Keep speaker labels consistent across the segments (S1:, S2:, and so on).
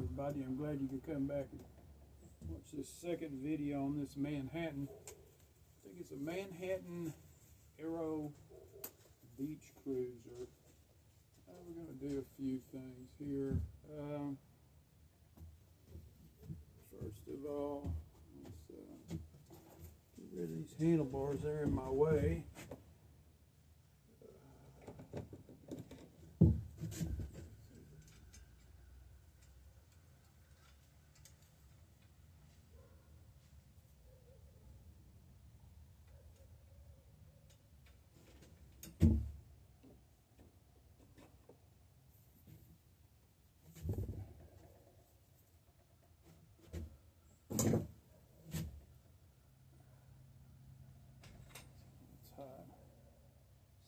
S1: everybody. I'm glad you could come back and watch this second video on this Manhattan. I think it's a Manhattan Aero beach cruiser. We're going to do a few things here. First of all, let's get rid of these handlebars. They're in my way.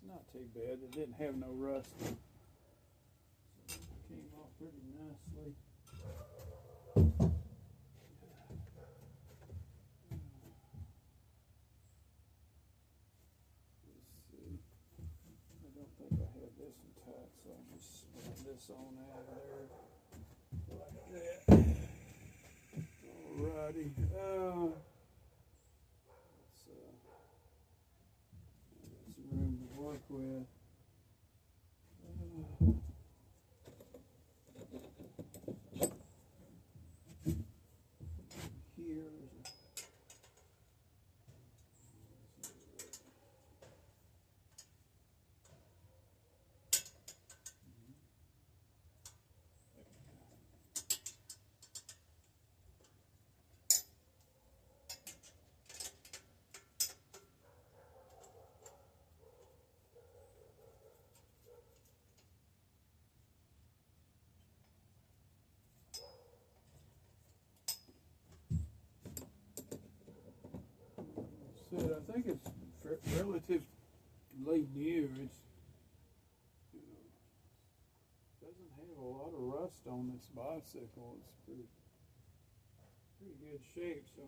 S1: Not too bad. It didn't have no rust. So it came off pretty nicely. Let's see. I don't think I have this one tight, so I'll just spin this on out of there like that. Alrighty. Room to work with. Here is I think it's relatively new. It's doesn't have a lot of rust on this bicycle. It's pretty good shape. So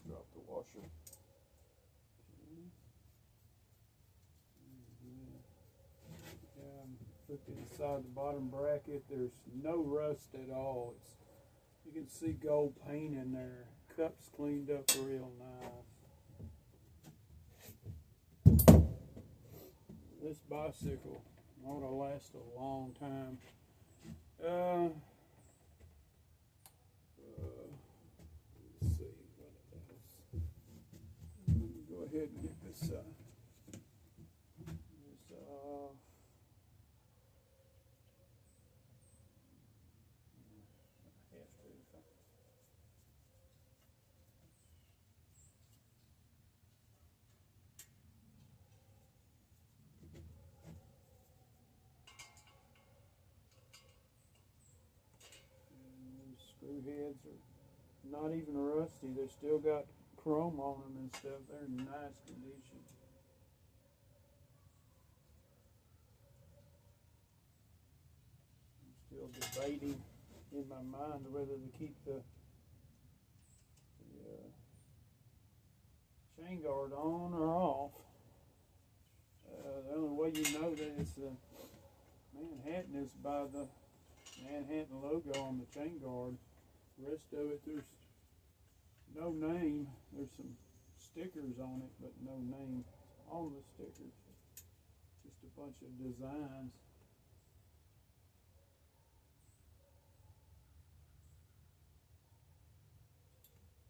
S1: drop the washer. Look inside the bottom bracket. There's no rust at all. You can see gold paint in there. Cups cleaned up real nice. This bicycle ought to last a long time. Let's see what else. Let me go ahead and get this off. Screw heads are not even rusty. They still got chrome on them and stuff. They're in nice condition. I'm still debating in my mind whether to keep the chain guard on or off. The only way you know that it's Manhattan is by the Manhattan logo on the chain guard. The rest of it, there's no name. There's some stickers on it, but no name on the stickers. Just a bunch of designs.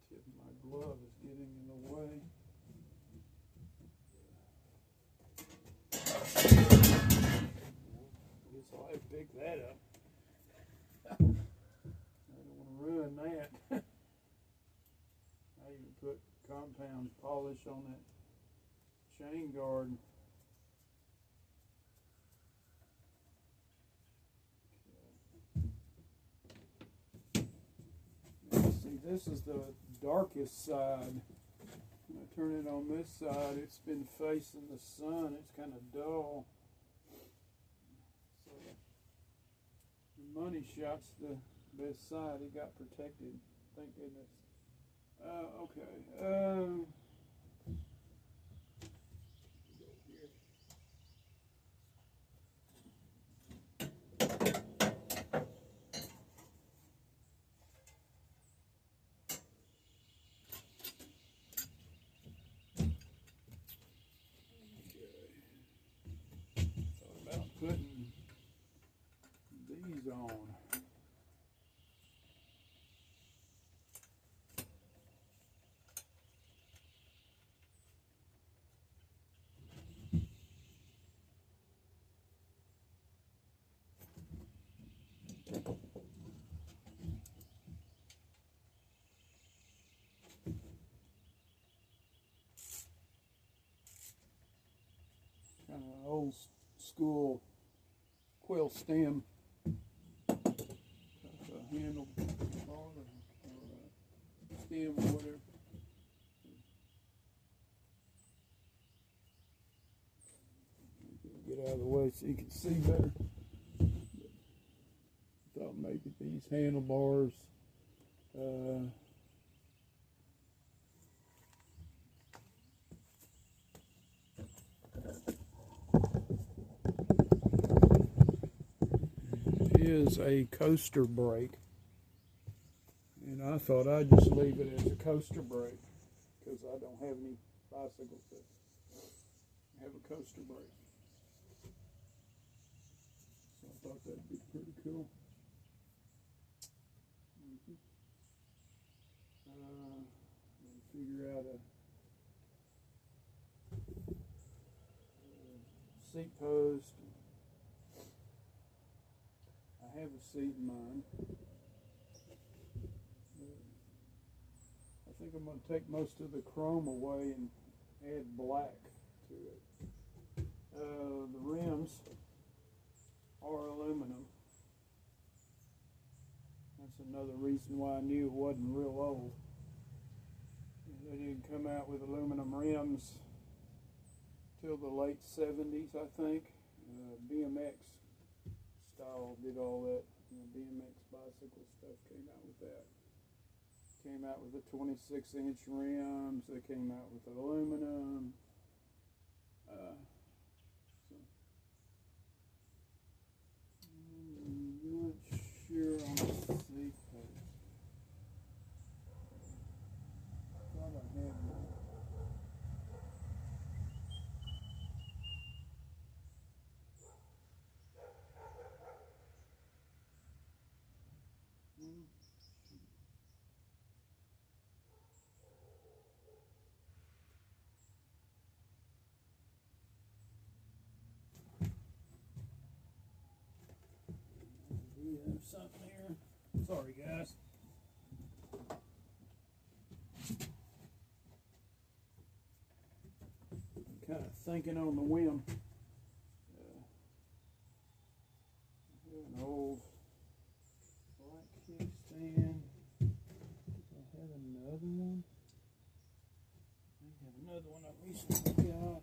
S1: Tip of my glove is getting in the way. I guess I'll have to pick that up. I don't want to ruin that. I even put compound polish on that chain guard. Okay. See, this is the darkest side. When I turn it on this side, it's been facing the sun. It's kind of dull. So the money shot's the best side. It got protected Thank goodness. Okay. Thought about putting these on. Kind of old school quill stem. That's a handle bar or a stem or whatever. Get out of the way so you can see better. Thought maybe these handlebars. Is a coaster brake, and I thought I'd just leave it as a coaster brake because I don't have any bicycles that have a coaster brake. So I thought that'd be pretty cool. Figure out a seat post. I have a seat in mind. I think I'm going to take most of the chrome away and add black to it. The rims are aluminum. That's another reason why I knew it wasn't real old. They didn't come out with aluminum rims till the late 70s, I think. BMX style did all that. BMX bicycle stuff came out with that. Came out with the 26-inch rims. They came out with aluminum. I'm not sure on the seat post. Thought I had one. Something here. Sorry, guys. I'm kind of thinking on the whim. An old black kickstand. I have another one. I have another one I recently got.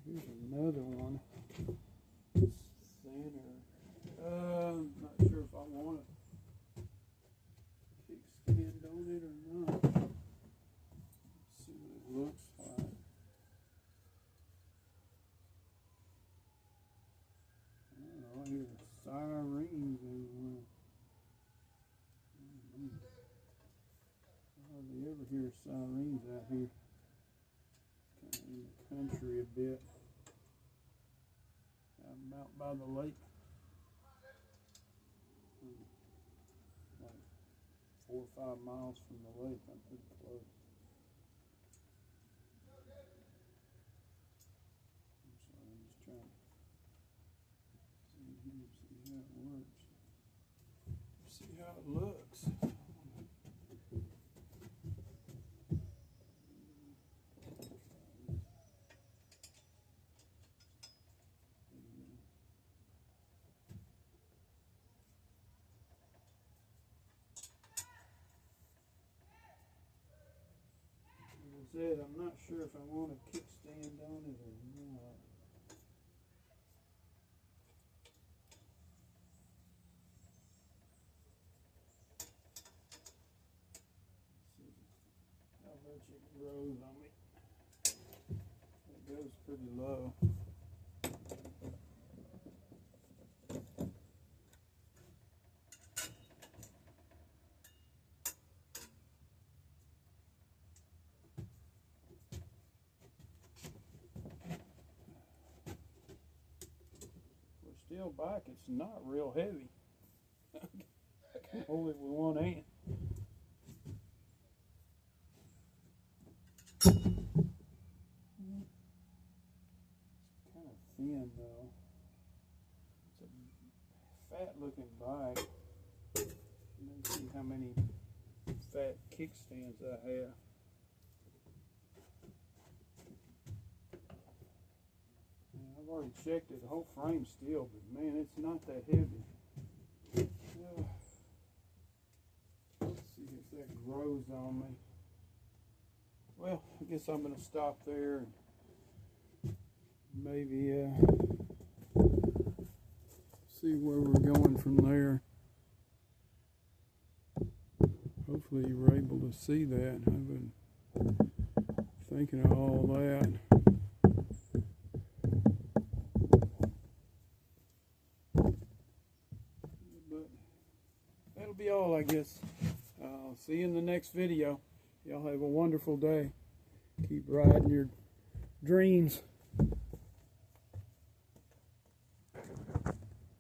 S1: Here's another one. Center. Not sure if I want a kickstand on it or not. Let's see what it looks like. I hear sirens everywhere. I hardly ever hear sirens out here. Kind of in the country a bit. I'm out by the lake. Like 4 or 5 miles from the lake. I'm pretty close. I'm sorry, I'm just trying to see here, see how it works. See how it looks. I'm not sure if I want a kickstand on it or not. it grows on me. It goes pretty low. We're still back. It's not real heavy. I can hold it with one hand. Thin though. It's a fat looking bike. Let's see how many fat kickstands I have. Yeah, I've already checked it, the whole frame's steel, but man, it's not that heavy. Let's see if that grows on me. Well, I guess I'm gonna stop there and maybe see where we're going from there. Hopefully you were able to see that. I've been thinking of all that. But that'll be all, I guess. I'll see you in the next video. Y'all have a wonderful day. Keep riding your dreams.